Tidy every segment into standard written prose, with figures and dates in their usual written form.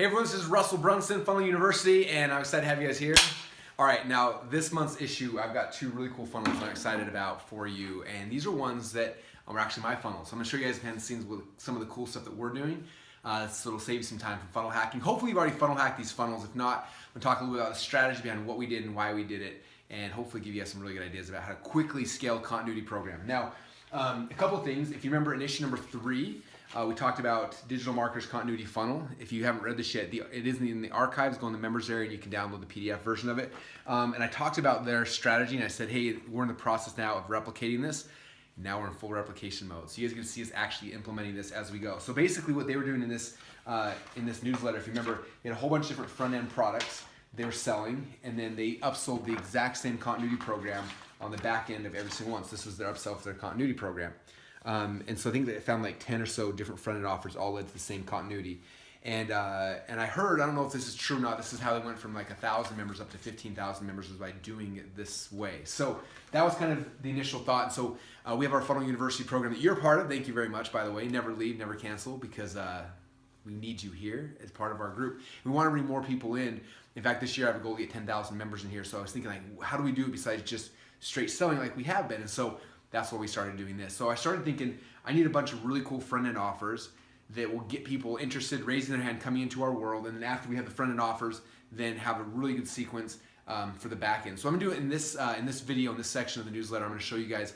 Hey everyone, this is Russell Brunson, Funnel University, and I'm excited to have you guys here. All right, now this month's issue, I've got two really cool funnels I'm excited about for you, and these are ones that are actually my funnels. So I'm gonna show you guys behind the scenes with some of the cool stuff that we're doing, so it'll save you some time from funnel hacking. Hopefully you've already funnel hacked these funnels. If not, I'm gonna talk a little bit about the strategy behind what we did and why we did it, and hopefully give you guys some really good ideas about how to quickly scale a continuity program. Now, a couple of things. If you remember in issue number 3, we talked about Digital Marketers Continuity Funnel. If you haven't read this yet, it is in the archives. Go in the members area and you can download the PDF version of it. And I talked about their strategy and I said, hey, we're in the process now of replicating this. Now we're in full replication mode. So you guys are gonna see us actually implementing this as we go. So basically what they were doing in this newsletter, if you remember, they had a whole bunch of different front-end products they were selling, and then they upsold the exact same continuity program on the back end of every single one. So this was their upsell for their continuity program. And so I think they found like 10 or so different front-end offers all led to the same continuity. And I heard, I don't know if this is true or not, this is how they went from like 1,000 members up to 15,000 members was by doing it this way. So that was kind of the initial thought. And so we have our Funnel University program that you're a part of. Thank you very much, by the way. Never leave, never cancel, because we need you here as part of our group. We want to bring more people in. In fact, this year I have a goal to get 10,000 members in here. So I was thinking, like, how do we do it besides just straight selling like we have been? And so that's why we started doing this. So I started thinking, I need a bunch of really cool front-end offers that will get people interested, raising their hand, coming into our world. And then after we have the front-end offers, then have a really good sequence for the back end. So I'm gonna do it in this video, in this section of the newsletter. I'm gonna show you guys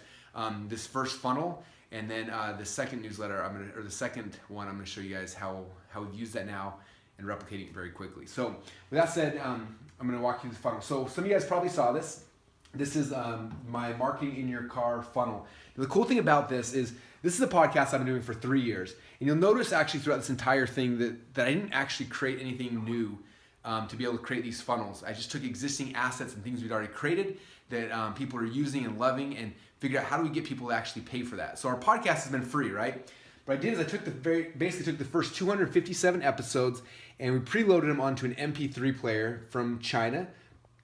this first funnel, and then the second newsletter, or the second one, I'm gonna show you guys how we've used that now and replicating it very quickly. So with that said, I'm gonna walk you through the funnel. So some of you guys probably saw this. This is my marketing in your car funnel. The cool thing about this is a podcast I've been doing for 3 years. And you'll notice actually throughout this entire thing that I didn't actually create anything new to be able to create these funnels. I just took existing assets and things we'd already created that people are using and loving and figured out how do we get people to actually pay for that. So our podcast has been free, right? What I did is I basically took the first 257 episodes and we preloaded them onto an MP3 player from China.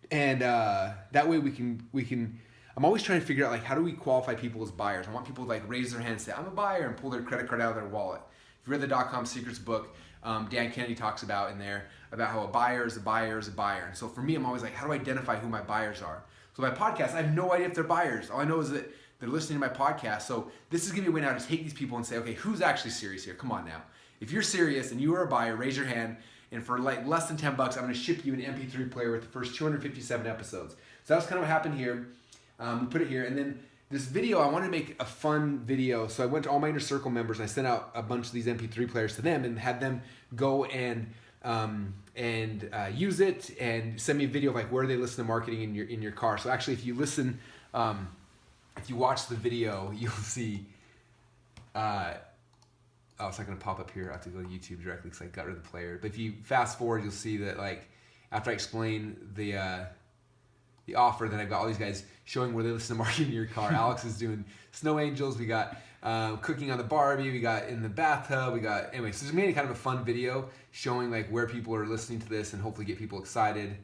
And that way we can, I'm always trying to figure out like how do we qualify people as buyers. I want people to like raise their hand and say, I'm a buyer, and pull their credit card out of their wallet. If you read the .com Secrets book, Dan Kennedy talks about in there about how a buyer is a buyer is a buyer. And so for me, I'm always like, how do I identify who my buyers are? So my podcast, I have no idea if they're buyers. All I know is that they're listening to my podcast. So this is gonna be a way now to take these people and say, okay, who's actually serious here? Come on now. If you're serious and you are a buyer, raise your hand. And for like less than 10 bucks, I'm gonna ship you an MP3 player with the first 257 episodes. So that's kind of what happened here. We put it here, and then this video, I wanted to make a fun video. So I went to all my Inner Circle members and I sent out a bunch of these MP3 players to them and had them go and use it and send me a video of like where they listen to marketing in your car. So actually, if you listen, if you watch the video, you'll see. Oh, it's not going to pop up here. I have to go to YouTube directly because I got rid of the player. But if you fast forward, you'll see that like after I explain the offer, then I've got all these guys showing where they listen to marketing in your car. Alex is doing snow angels. We got cooking on the Barbie. We got in the bathtub. We got, anyway, so just made kind of a fun video showing like where people are listening to this and hopefully get people excited.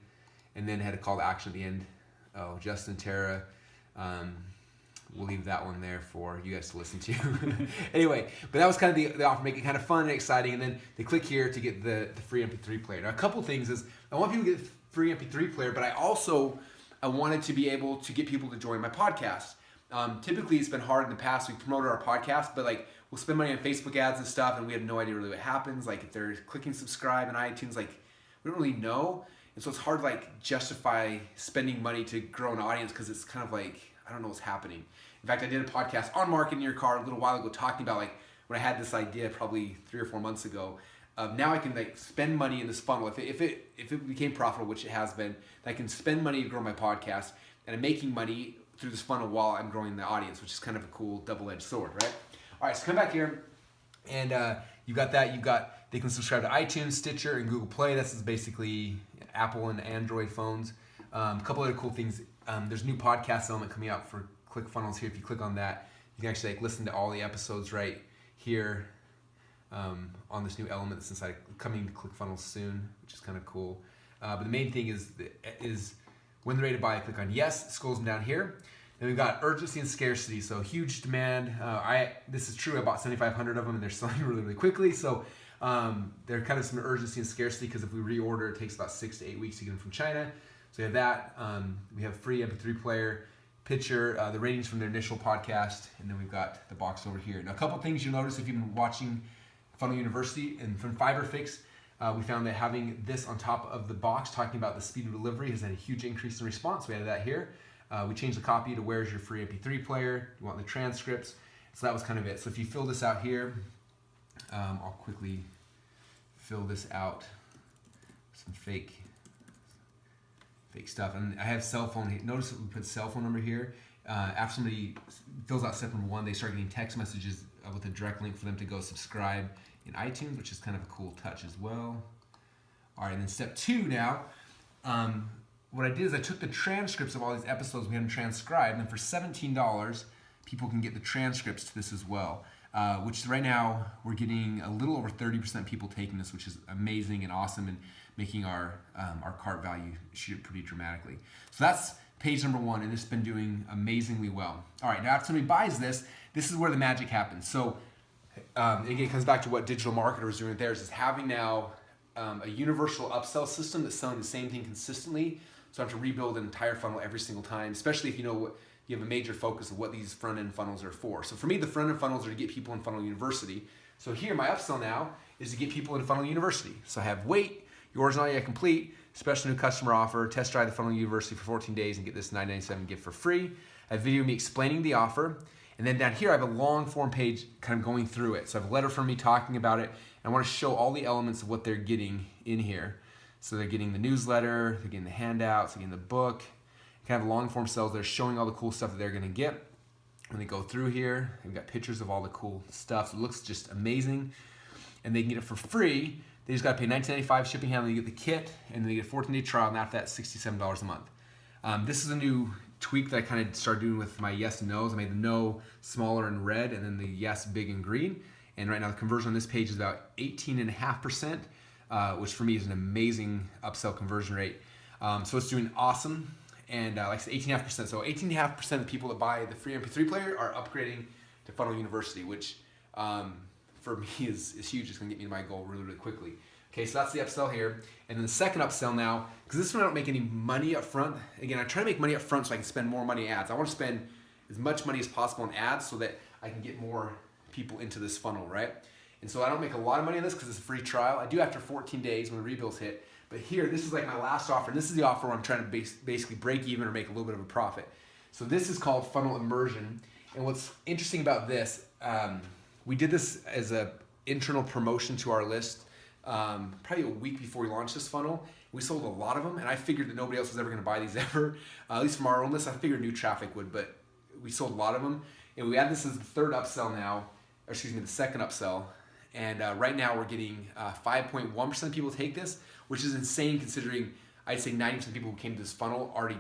And then had a call to action at the end. Oh, Justin, Tara. We'll leave that one there for you guys to listen to. Anyway, but that was kind of the offer, make it kind of fun and exciting, and then they click here to get the free MP3 player. Now, a couple things is I want people to get the free MP3 player, but I wanted to be able to get people to join my podcast. Typically, it's been hard in the past. We promoted our podcast, but like we'll spend money on Facebook ads and stuff, and we have no idea really what happens. Like if they're clicking subscribe on iTunes, like we don't really know, and so it's hard to like justify spending money to grow an audience because it's kind of like I don't know what's happening. In fact, I did a podcast on marketing in your car a little while ago talking about like when I had this idea probably 3 or 4 months ago. Now I can like spend money in this funnel. If it became profitable, which it has been, I can spend money to grow my podcast, and I'm making money through this funnel while I'm growing the audience, which is kind of a cool double-edged sword, right? All right, so come back here, and you got that. They can subscribe to iTunes, Stitcher, and Google Play. This is basically Apple and Android phones. A couple other cool things. There's a new podcast element coming out for ClickFunnels here. If you click on that, you can actually like listen to all the episodes right here on this new element that's inside, coming to ClickFunnels soon, which is kind of cool. But the main thing is when they're ready to buy, I click on yes, it scrolls them down here. Then we've got urgency and scarcity, so huge demand. This is true, I bought 7,500 of them and they're selling really, really quickly. So They're kind of some urgency and scarcity because if we reorder, it takes about 6 to 8 weeks to get them from China. So we have that. We have free MP3 player, picture, the ratings from their initial podcast, and then we've got the box over here. Now, a couple things you'll notice if you've been watching Funnel University and from FiberFix, we found that having this on top of the box talking about the speed of delivery has had a huge increase in response. We added that here. We changed the copy to where's your free MP3 player. You want the transcripts. So that was kind of it. So if you fill this out here, I'll quickly fill this out. Some fake stuff. And I have cell phone. Notice that we put cell phone number here. After somebody fills out step number 1, they start getting text messages with a direct link for them to go subscribe in iTunes, which is kind of a cool touch as well. All right, and then step 2 now. What I did is I took the transcripts of all these episodes we had them transcribed, and for $17, people can get the transcripts to this as well. Which right now we're getting a little over 30% people taking this, which is amazing and awesome, and making our cart value shoot pretty dramatically. So that's page number 1, and it's been doing amazingly well. All right, now after somebody buys this, this is where the magic happens. So again, it comes back to what digital marketers are doing with theirs, is having now a universal upsell system that's selling the same thing consistently. So I have to rebuild an entire funnel every single time, especially if you know what you have a major focus of what these front-end funnels are for. So for me, the front-end funnels are to get people in Funnel University. So here, my upsell now is to get people in Funnel University. So I have wait, yours not yet complete, special new customer offer, test drive the Funnel University for 14 days and get this $9.97 gift for free. I have video of me explaining the offer. And then down here, I have a long form page kind of going through it. So I have a letter from me talking about it. I want to show all the elements of what they're getting in here. So they're getting the newsletter, they're getting the handouts, they're getting the book, kind of long form sales. They're showing all the cool stuff that they're going to get. When they go through here, they've got pictures of all the cool stuff. So it looks just amazing. And they can get it for free. They just got to pay $19.95 shipping handling. You get the kit, and then you get a 14-day trial, and after that, $67 a month. This is a new tweak that I kind of started doing with my yes and no's. I made the no smaller in red, and then the yes big in green. And right now, the conversion on this page is about 18.5%, which for me is an amazing upsell conversion rate. So it's doing awesome. And like I said, 18.5%. So 18.5% of the people that buy the free MP3 player are upgrading to Funnel University, which for me is huge. It's going to get me to my goal really, really quickly. Okay, so that's the upsell here. And then the second upsell now, because this one I don't make any money up front. Again, I try to make money up front so I can spend more money on ads. I want to spend as much money as possible on ads so that I can get more people into this funnel, right? And so I don't make a lot of money on this because it's a free trial. I do after 14 days when the rebills hit. But here, this is like my last offer. And this is the offer where I'm trying to basically break even or make a little bit of a profit. So this is called Funnel Immersion. And what's interesting about this, we did this as an internal promotion to our list probably a week before we launched this funnel. We sold a lot of them, and I figured that nobody else was ever going to buy these ever, at least from our own list. I figured new traffic would, but we sold a lot of them. And we add this as the third upsell now, or excuse me, the second upsell. And right now we're getting 5.1% of people take this, which is insane considering I'd say 90% of people who came to this funnel already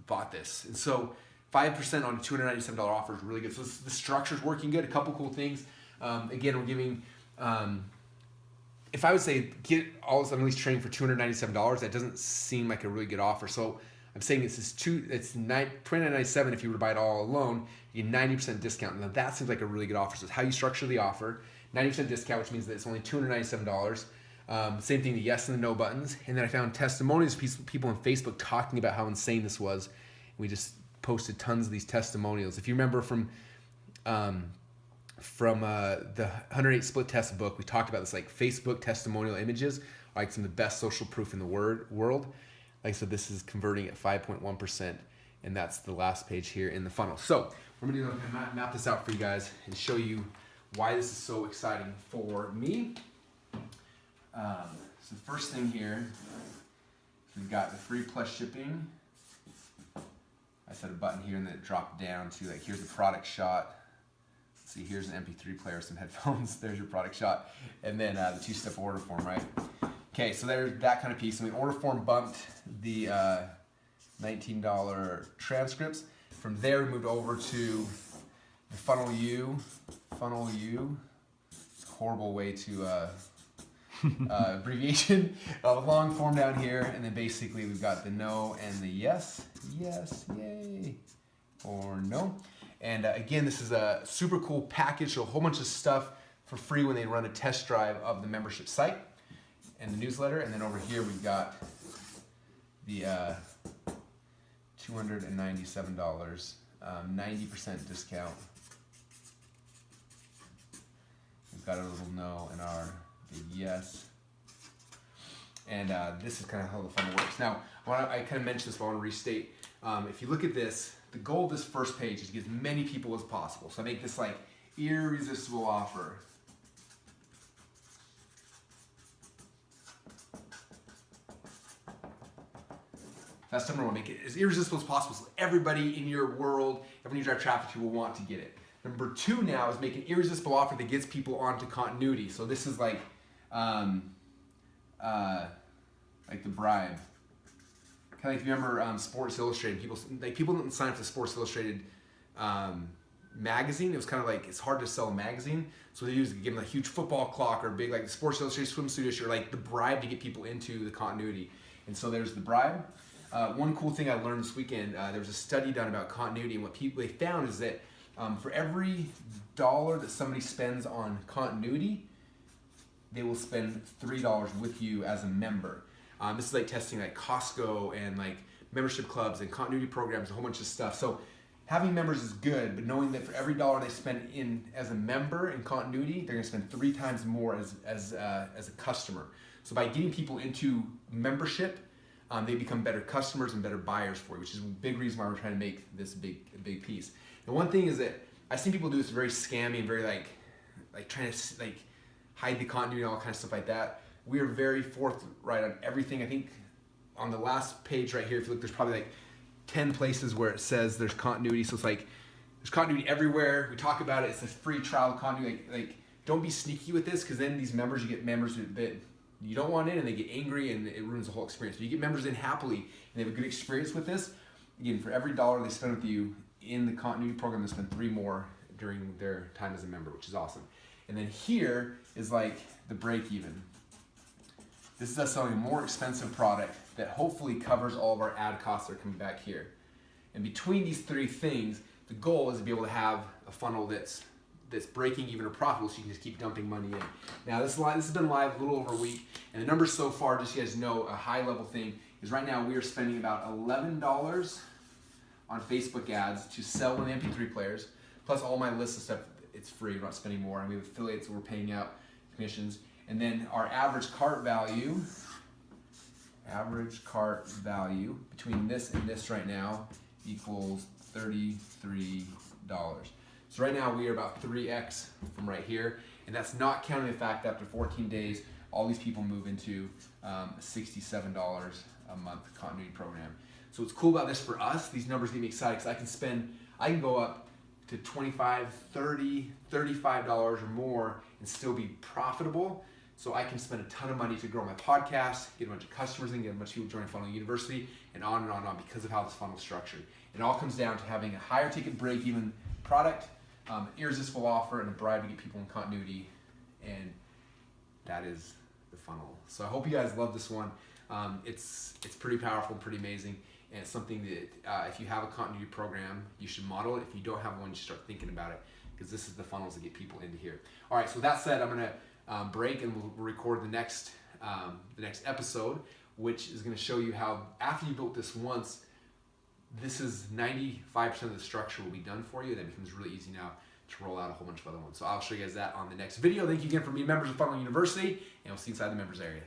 bought this. And so 5% on a $297 offer is really good. So the structure's working good. A couple cool things. Again, we're giving, if I would say get all this unleashed training for $297, that doesn't seem like a really good offer. So I'm saying it's $29.97 if you were to buy it all alone. You get 90% discount. Now that seems like a really good offer. So it's how you structure the offer. 90% discount, which means that it's only $297. Same thing, the yes and the no buttons. And then I found testimonials of people on Facebook talking about how insane this was. We just posted tons of these testimonials. If you remember from the 108 Split Test book, we talked about this, like Facebook testimonial images, like some of the best social proof in the world. Like I said, this is converting at 5.1%, and that's the last page here in the funnel. So we're going to map this out for you guys and show you why this is so exciting for me. So the first thing here, we've got the free plus shipping. I set a button here and then it dropped down to like, here's the product shot. Let's see, here's an MP3 player, some headphones. There's your product shot. And then the two-step order form, right? Okay, so there's that kind of piece. And the order form bumped the $19 transcripts. From there, we moved over to the Funnel U. It's a horrible way to abbreviation of a long form down here, and then basically we've got the no and the yes, yay, or no. And again, this is a super cool package, so a whole bunch of stuff for free when they run a test drive of the membership site and the newsletter. And then over here we've got the $297, 90% discount. We've got a little no and our big yes. And this is kind of how the funnel works. Now, I kind of mentioned this, but I want to restate. If you look at this, the goal of this first page is to get as many people as possible. So I make this like irresistible offer. That's number one, make it as irresistible as possible so everybody in your world, everyone you drive traffic to will want to get it. Number two now is make an irresistible offer that gets people onto continuity. So this is like the bribe. Kind of like if you remember Sports Illustrated, people didn't sign up for Sports Illustrated magazine. It was kind of like, it's hard to sell a magazine. So they used to give them a huge football clock or big like the Sports Illustrated swimsuit issue, or like the bribe to get people into the continuity. And so there's the bribe. One cool thing I learned this weekend, there was a study done about continuity, and what they found is that for every dollar that somebody spends on continuity, they will spend $3 with you as a member. This is like testing like Costco and like membership clubs and continuity programs, a whole bunch of stuff. So having members is good, but knowing that for every dollar they spend in as a member in continuity, they're gonna spend 3 times more as a customer. So by getting people into membership, they become better customers and better buyers for you, which is a big reason why we're trying to make this a big piece. And one thing is that I've seen people do this very scammy and very like trying to like hide the continuity and all kind of stuff like that. We are very forthright on everything. I think on the last page right here, if you look, there's probably like 10 places where it says there's continuity. So it's like there's continuity everywhere. We talk about it. It's a free trial continuity. Like don't be sneaky with this, because then these members, you get members that you don't want in and they get angry and it ruins the whole experience. But you get members in happily and they have a good experience with this. Again, for every dollar they spend with you in the continuity program, they spend 3 more during their time as a member, which is awesome. And then here is like the break even. This is us selling a more expensive product that hopefully covers all of our ad costs that are coming back here. And between these 3 things, the goal is to be able to have a funnel that's breaking even or profitable, so you can just keep dumping money in. Now this has been live a little over a week, and the numbers so far, just so you guys know, a high level thing is right now we are spending about $11 on Facebook ads to sell one of the MP3 players, plus all my list of stuff, it's free, we're not spending more, and we have affiliates that we're paying out commissions. And then our average cart value between this and this right now equals $33. So right now we are about 3x from right here, and that's not counting the fact that after 14 days, all these people move into $67 a month continuity program. So what's cool about this for us, these numbers get me excited, because I can go up to $25, $30, $35 or more and still be profitable. So I can spend a ton of money to grow my podcast, get a bunch of customers in, get a bunch of people join Funnel University, and on and on and on, because of how this funnel is structured. It all comes down to having a higher ticket break-even product, an irresistible offer, and a bribe to get people in continuity, and that is the funnel. So I hope you guys love this one. It's pretty powerful and pretty amazing, and it's something that if you have a continuity program, you should model it. If you don't have one, you should start thinking about it, because this is the funnels that get people into here. All right, so with that said, I'm gonna break, and we'll record the next episode, which is going to show you how after you built this once, this is 95% of the structure will be done for you. That becomes really easy now to roll out a whole bunch of other ones. So I'll show you guys that on the next video. Thank you again for being members of Funnel University, and we'll see you inside the members area.